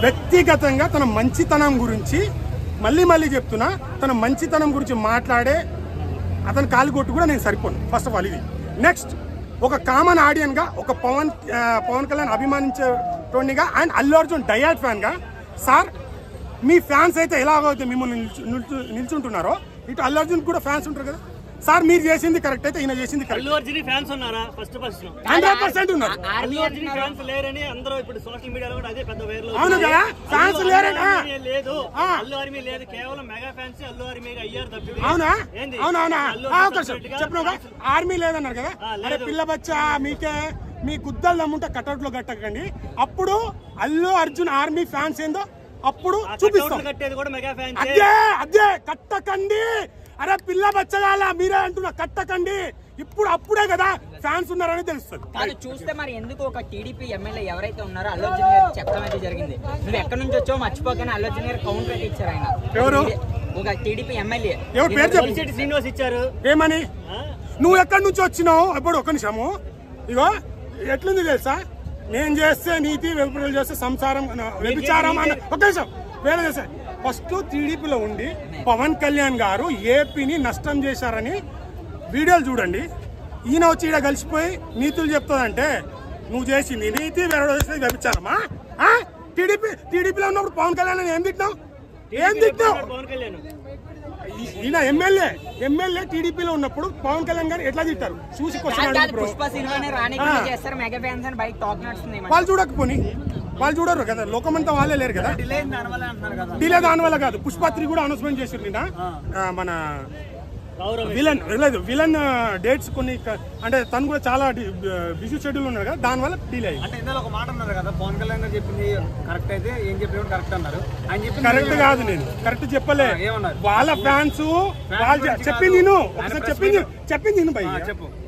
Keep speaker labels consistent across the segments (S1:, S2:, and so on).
S1: వ్యక్తిగతంగా తన మంచితనం గురించి మళ్ళీ చెప్తున్నా, తన మంచితనం గురించి మాట్లాడే అతను కాలు కొట్టు కూడా నేను సరిపోను. ఫస్ట్ ఆఫ్ ఆల్ ఇది. నెక్స్ట్, ఒక కామన్ ఆడియన్గా, ఒక పవన్ కళ్యాణ్ అభిమానించేటోనిగా అండ్ అల్లు అర్జున్ డయాడ్ ఫ్యాన్గా, సార్ మీ ఫ్యాన్స్ అయితే ఎలాగైతే మిమ్మల్ని నిల్చుంటున్నారో ఇటు అల్లు అర్జున్ కూడా ఫ్యాన్స్ ఉంటారు కదా సార్. మీరు చేసింది కరెక్ట్ అయితే ఈయన చేసింది కరెక్ట్.
S2: అల్లు అర్జున్ ఫ్యాన్స్ ఉన్నారా? ఫస్ట్
S1: 100% ఉన్నారు.
S2: అల్లు అర్జున్ ఫ్యాన్స్ లేరని అందరూ ఇప్పుడు సోషల్ మీడియాలో కూడా అదే పెద్ద వైరల్.
S1: అవును కదా, ఫ్యాన్స్ లేరని
S2: లేదు, అల్లు ఆర్మీ లేదు, కేవలం మెగా ఫ్యాన్స్ అల్లు ఆర్మీ అయ్యారు తప్పితే.
S1: అవునా? అవునా? చెప్పిన ఆర్మీ లేదన్నారు కదా. అరే పిల్ల బచ్చా, మీకే మీ గుద్దలు నమ్ముంటే కటౌట్ లో కట్టకండి. అప్పుడు అల్లు అర్జున్ ఆర్మీ ఫ్యాన్స్ ఏందో అప్పుడు చూపిస్తాం. అదే కట్టకండి. అరే పిల్ల బచ్చగాల మీరే అంటున్నా, కట్టకండి. అప్పుడే కదా ఫ్యాన్స్ ఉన్నారని తెలుస్తుంది.
S3: కాదు చూస్తే మరి ఎందుకు ఒక టీడీపీ ఎమ్మెల్యే ఎవరైతే ఉన్నారో అల్లు అర్జున్ గారు చెప్పడం అయితే జరిగింది. నువ్వు ఎక్కడి నుంచి వచ్చావు మర్చిపోగానే అల్లు అర్జున్ గారు కౌంటర్ అయితే ఇచ్చారు. ఆయన
S1: ఎవరు?
S3: ఒక టీడీపీ ఎమ్మెల్యే.
S1: ఎవరు పేరు చెప్పి
S2: శ్రీనివాస్ ఇచ్చారు.
S1: ఏమని? నువ్వు ఎక్కడి నుంచి వచ్చినావు? ఎప్పుడు ఒక్క నిమిషము. ఇగో ఎట్లుంది తెలుసా, నేను చేస్తే నీతి, వెలుపులు చేస్తే సంసారం, వ్యభిచారం అన్న. ఒక్క నిమిషం వేరే చేసా. ఫస్ట్ టీడీపీలో ఉండి పవన్ కళ్యాణ్ గారు ఏపీని నష్టం చేశారని వీడియోలు చూడండి. ఈయన వచ్చి ఈడ కలిసిపోయి నీతులు చెప్తుందంటే నువ్వు చేసింది నీతి, వేరే చేసేది వ్యభిచారమా? టీడీపీలో ఉన్నప్పుడు పవన్ కళ్యాణ్ ఏం తిట్టావు?
S2: పవన్ కళ్యాణ్
S1: ఈయన ఎమ్మెల్యే టీడీపీలో ఉన్నప్పుడు పవన్ కళ్యాణ్ గారు ఎట్లా తిట్టారు చూసి వాళ్ళు చూడకపోని వాళ్ళు చూడరు కదా, లోకమంతా వాళ్ళే లేరు కదా. డిలే దాని వల్ల కాదు. పుష్ప3 కూడా అనౌన్స్మెంట్ చేసారు నిన్న. మన విలన్ డేట్స్ కొన్ని, అంటే తను కూడా చాలా బిజీ షెడ్యూల్ ఉన్నారు కదా, దాని వల్ల డిలే అయ్యింది.
S4: అంటే ఇందులో ఒక మాట అన్నారు కదా, పవన్ కళ్యాణ్ గారు చెప్పింది కరెక్ట్ అయితే ఏం చెప్పేవాడు కరెక్ట్ అన్నారు. ఆయన చెప్పింది
S1: కరెక్ట్ కాదు, నేను కరెక్ట్ చెప్పలే. వాళ్ళ ఫ్యాన్స్ వాళ్ళు చెప్పింది ఒకసారి చెప్పింది భయ్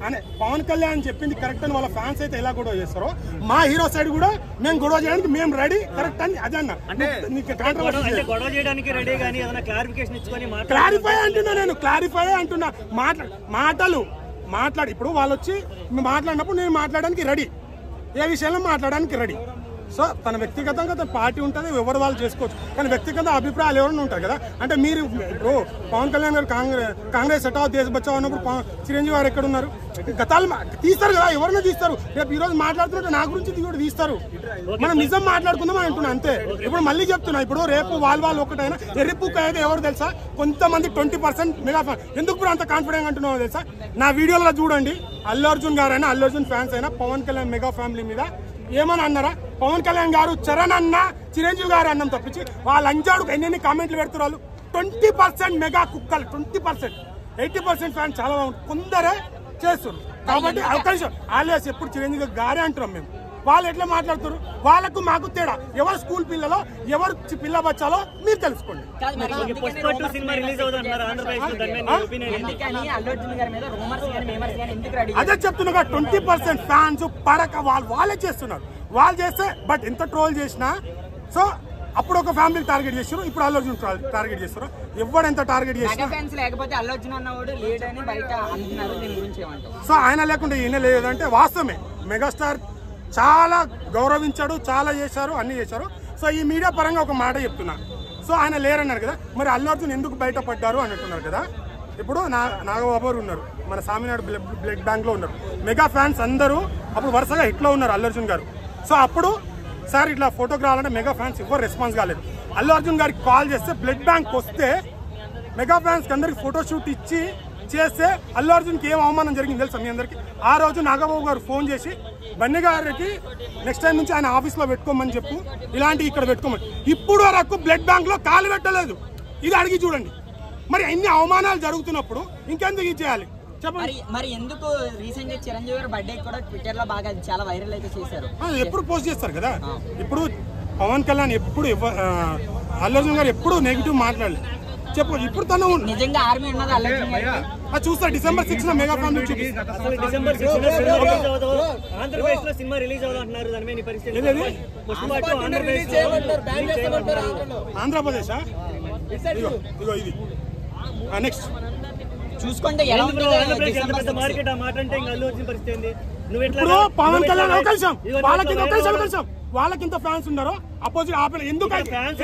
S1: అని పవన్ కళ్యాణ్ చెప్పింది కరెక్ట్ అని వాళ్ళ ఫ్యాన్స్ అయితే ఎలా గొడవ చేస్తారో, మా హీరో సైడ్ కూడా మేము గొడవ చేయడానికి మేము రెడీ కరెక్ట్ అని అదే అన్న.
S2: గొడవ చేయడానికి రెడీ కానీ ఏదైనా క్లారిఫికేషన్ ఇచ్చుకొని
S1: క్లారిఫై అంటున్నా, నేను క్లారిఫై అంటున్నా. మాట్లాడి ఇప్పుడు వాళ్ళు వచ్చి మాట్లాడినప్పుడు నేను మాట్లాడడానికి రెడీ, ఏ విషయంలో మాట్లాడడానికి రెడీ. సో తన వ్యక్తిగతంగా తన పార్టీ ఉంటుంది, ఎవరు వాళ్ళు చేసుకోవచ్చు. కానీ వ్యక్తిగత అభిప్రాయాలు ఎవరైనా ఉంటారు కదా. అంటే మీరు ఇప్పుడు పవన్ కళ్యాణ్ గారు కాంగ్రెస్ హటావ్ దేశ బచావ్ అన్నప్పుడు చిరంజీవి గారు ఎక్కడ ఉన్నారు? గతాలు తీస్తారు కదా, ఎవరైనా తీస్తారు. రేపు ఈ రోజు మాట్లాడుతుంటే నా గురించి కూడా తీస్తారు. మనం నిజం మాట్లాడుకుందాం అని అంటున్నా అంతే. ఇప్పుడు మళ్ళీ చెప్తున్నా, ఇప్పుడు రేపు వాళ్ళు ఒకటైనా ఎర్రిపుక్క అయితే ఎవరు తెలుసా? కొంతమంది 20% మెగా ఫ్యాన్. ఎందుకు ఇప్పుడు అంత కాన్ఫిడెంట్ అంటున్నావు తెలుసా? నా వీడియోలో చూడండి, అల్లు అర్జున్ గారు అయినా, అల్లు అర్జున్ ఫ్యాన్స్ అయినా పవన్ కళ్యాణ్ మెగా ఫ్యామిలీ మీద ఏమని అన్నారా? పవన్ కళ్యాణ్ గారు చరణ్ అన్న, చిరంజీవి గారు అన్నం తప్పించి వాళ్ళ అంజాడు ఎన్ని కామెంట్లు పెడుతున్నారు. 20% మెగా కుక్కలు, 20%, 80% ఫ్యాన్ చాలా కొందరే చేస్తున్నారు. కాబట్టి అవకాశం ఆలయాస్ ఎప్పుడు చిరంజీవి గారే అంటున్నాం మేము. వాళ్ళు ఎట్లా మాట్లాడుతారు? వాళ్ళకు మాకు తేడా. ఎవరు స్కూల్ పిల్లలో, ఎవరు పిల్ల బచ్చాలో మీరు తెలుసుకోండి. అదే చెప్తున్నా, 20% ఫ్యాన్స్ పడక వాళ్ళే చేస్తున్నారు. వాళ్ళు చేస్తే బట్ ఎంత ట్రోల్ చేసినా, సో అప్పుడు ఒక ఫ్యామిలీ టార్గెట్ చేస్తారు, ఇప్పుడు అల్లు అర్జున్ టార్గెట్ చేస్తారు. ఎవడెంత టార్గెట్ చేసినా సో ఆయన లేకుండా ఈయన లేదంటే వాస్తవమే. మెగాస్టార్ చాలా గౌరవించాడు, చాలా చేశారు, అన్ని చేశారు. సో ఈ మీడియా పరంగా ఒక మాట చెప్తున్నా. సో ఆయన లేరన్నారు కదా, మరి అల్లు అర్జున్ ఎందుకు బయటపడ్డారు అని అంటున్నారు కదా. ఇప్పుడు నాగబాబు ఉన్నారు, మన సామినాడు బ్లడ్ బ్యాంక్ లో ఉన్నారు. మెగా ఫ్యాన్స్ అందరూ అప్పుడు వరుసగా హిట్లో ఉన్నారు అల్లు అర్జున్ గారు. సో అప్పుడు సార్ ఇట్లా ఫోటోకి రావాలంటే మెగా ఫ్యాన్స్ ఎవరు రెస్పాన్స్ కాలేదు. అల్లు అర్జున్ గారికి కాల్ చేస్తే బ్లడ్ బ్యాంక్ వస్తే మెగా ఫ్యాన్స్ అందరికి ఫోటోషూట్ ఇచ్చి చేస్తే అల్లు అర్జున్కి ఏం అవమానం జరిగింది తెలుసా మీ అందరికి? ఆ రోజు నాగబాబు గారు ఫోన్ చేసి బన్నీ గారికి నెక్స్ట్ టైం నుంచి ఆయన ఆఫీస్లో పెట్టుకోమని చెప్పు, ఇలాంటి ఇక్కడ పెట్టుకోమని. ఇప్పుడు వరకు బ్లడ్ బ్యాంక్ లో కాలు పెట్టలేదు. ఇది అడిగి చూడండి. మరి ఎన్ని అవమానాలు జరుగుతున్నప్పుడు ఇంకెందుకు ఇది చేయాలి చెప్పండి.
S3: మరి ఎందుకు రీసెంట్ గా చిరంజీవి గారు బర్త్డే కూడా ట్విట్టర్ లో బాగా చాలా వైరల్ అయితే చేశారు.
S1: ఎప్పుడు పోస్ట్ చేస్తారు కదా. ఇప్పుడు పవన్ కళ్యాణ్ ఎప్పుడు అల్లు అర్జున్ గారు ఎప్పుడు నెగిటివ్ మాట్లాడలేదు చెప్పు. ఇప్పుడు తను
S3: నిజంగా ఆర్మీ ఉన్నది అల్లు అర్జున్ గారు
S1: చూస్తా. December 6 మెగా ఫ్యామిలీ
S2: ఆంధ్రప్రదేశ్ లో సినిమా రిలీజ్ అవ్వాలంటున్నారు. దాని మీద పరిస్థితి
S1: ఆంధ్రప్రదేశ్ ఇగో ఇది నెక్స్ట్
S3: చూసుకుంటే
S2: మార్కెట్ ఆ మాట అంటే ఇంకా అల్లు అర్జున్ పరిస్థితి ఏంది? నువ్వు
S1: పవన్ కళ్యాణ్ అవకాశం వాళ్ళకి అవకాశం వాళ్ళకి ఇంత ఫ్యాన్స్ ఉన్నారో అపోజిట్ ఎందుకు
S2: fans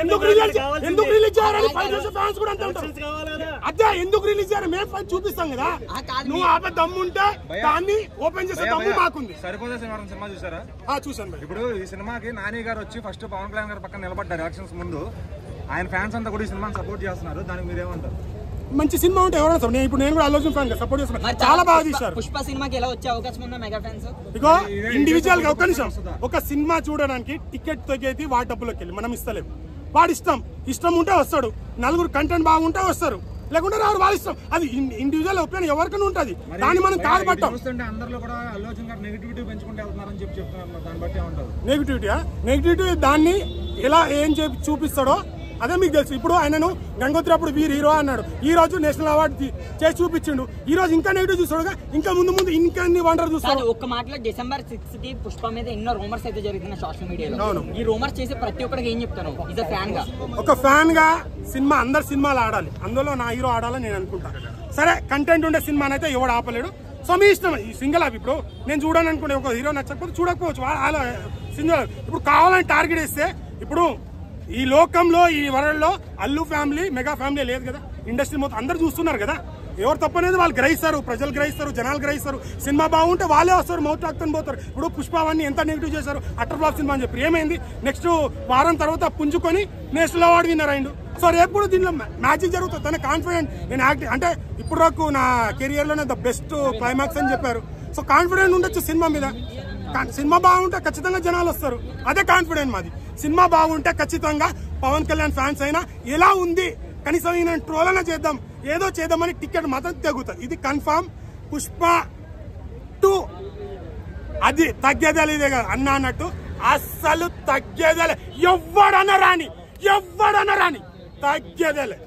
S1: రిలీజ్ చేయాలని ఫ్యాన్స్ కూడా అంతే ఉంటారు
S2: కావాలి కదా.
S1: అదే ఎందుకు రిలీజ్ చేయాలి మేము ఫైట్ చూపిస్తాం కదా. నువ్వు ఆపే దమ్ము ఉంటే దాన్ని ఓపెన్ చేసే దమ్ము మాకుంది.
S5: సరిపోతే సినిమా చూసారా?
S1: చూసాను.
S5: ఇప్పుడు ఈ సినిమాకి నాని గారు వచ్చి ఫస్ట్ పవన్ కళ్యాణ్ గారు పక్కన నిలబడ్డారు ఎలక్షన్స్ ముందు. ఆయన ఫ్యాన్స్ అంతా కూడా ఈ సినిమాని సపోర్ట్ చేస్తున్నారు. దానికి మీరేమంటారు?
S1: మంచి సినిమా ఉంటే ఎవరైనా సార్ ఇప్పుడు నేను కూడా అల్లు అర్జున్ ఫ్యాన్ సపోర్ట్ చేస్తున్నాను. చాలా బాగా తీశారు.
S3: పుష్ప సినిమాకి ఎలా వచ్చే అవకాశం ఉందా మెగా ఫ్యాన్స్?
S1: ఇగో ఇండివిజువల్ గా ఒక్క నిమిషం, ఒక సినిమా చూడడానికి టికెట్ తగ్గేది వాడి డబ్బులోకి వెళ్ళి మనం ఇస్తలేము. వాడి ఇష్టం ఉంటే వస్తాడు, నలుగురు కంటెంట్ బాగుంటే వస్తారు, లేకుంటే రారు. వాళ్ళ ఇష్టం, అది ఇండివిజువల్ ఒపీనియన్ ఎవరికైనా ఉంటుంది. దాన్ని మనం కాదు పట్టాం.
S5: అందరిలో కూడా అల్లు అర్జున్ గారు నెగిటివిటీ పెంచుకుంటూ వెళ్తున్నారని చెప్తున్నారు. దాన్ని బట్టి ఏమంటారు?
S1: నెగిటివిటీ దాన్ని ఎలా ఏం చూపిస్తాడో అదే మీకు తెలుసు. ఇప్పుడు ఆయనను గంగోత్రి అప్పుడు వీరు హీరో అన్నాడు, ఈ రోజు నేషనల్ అవార్డు చేసి చూపించిండు. ఈ రోజు ఇంకా నెగిటివ్ చూస్తాడుగా, ఇంకా ముందు ఇంకా అన్ని వండర్ చూస్తాడు.
S3: ఒక్క మాటలో December 6 కి పుష్ప మీద ఎన్నో రూమర్స్ అయితే జరుగుతున్నాయి సోషల్ మీడియాలో. ఈ రూమర్స్ చేసే ప్రతి ఒక్కరికి ఏం చెప్తాను ఇస్ అ ఫ్యాన్ గా?
S1: ఒక ఫ్యాన్ గా సినిమా అందరు సినిమాలు ఆడాలి, అందులో నా హీరో ఆడాలని నేను అనుకుంటా. సరే కంటెంట్ ఉండే సినిమానైతే ఎవడు ఆపలేడు. సో మీ ఇష్టం. ఈ సింగిల్ అప్ ఇప్పుడు నేను చూడాలని అనుకుంటే ఒక హీరో నచ్చకపోతే చూడకపోవచ్చు. వాళ్ళ సింగిల్ ఇప్పుడు కావాలని టార్గెట్ వేస్తే ఇప్పుడు ఈ లోకంలో ఈ వరల్డ్ లో అల్లు ఫ్యామిలీ మెగా ఫ్యామిలీ లేదు కదా. ఇండస్ట్రీ మొత్తం అందరు చూస్తున్నారు కదా. ఎవరు తప్పనేది వాళ్ళు గ్రహిస్తారు, ప్రజలు గ్రహిస్తారు, జనాలు గ్రహిస్తారు. సినిమా బాగుంటే వాళ్ళే వస్తారు, మౌత్ టాక్తని పోతారు. ఇప్పుడు పుష్పవాన్ని ఎంత నెగిటివ్ చేశారు, అటర్ ఫ్లాప్ సినిమా అని చెప్పి ఏమైంది? నెక్స్ట్ వారం తర్వాత పుంజుకొని నేషనల్ అవార్డు విన్నర్ అయిండు. సో రేపు కూడా దీనిలో మ్యాచింగ్ జరుగుతుంది. తన కాన్ఫిడెంట్ నేను యాక్టింగ్ అంటే ఇప్పుడు నాకు నా కెరియర్ లోనే ద బెస్ట్ క్లైమాక్స్ అని చెప్పారు. సో కాన్ఫిడెంట్ ఉండొచ్చు సినిమా మీద. సినిమా బాగుంటే ఖచ్చితంగా జనాలు వస్తారు, అదే కాన్ఫిడెంట్ మాది. సినిమా బాగుంటే ఖచ్చితంగా పవన్ కళ్యాణ్ ఫ్యాన్స్ అయినా ఎలా ఉంది కనీసం ఈయన ట్రోల్ అయినా చేద్దాం, ఏదో చేద్దామని టికెట్ మాత్రం తెగుతుంది. ఇది కన్ఫామ్. పుష్ప 2 అది తగ్గేదే ఇదే కదా అన్న అన్నట్టు, అస్సలు తగ్గేదేలే. ఎవడన్నా రాని తగ్గేదేలే.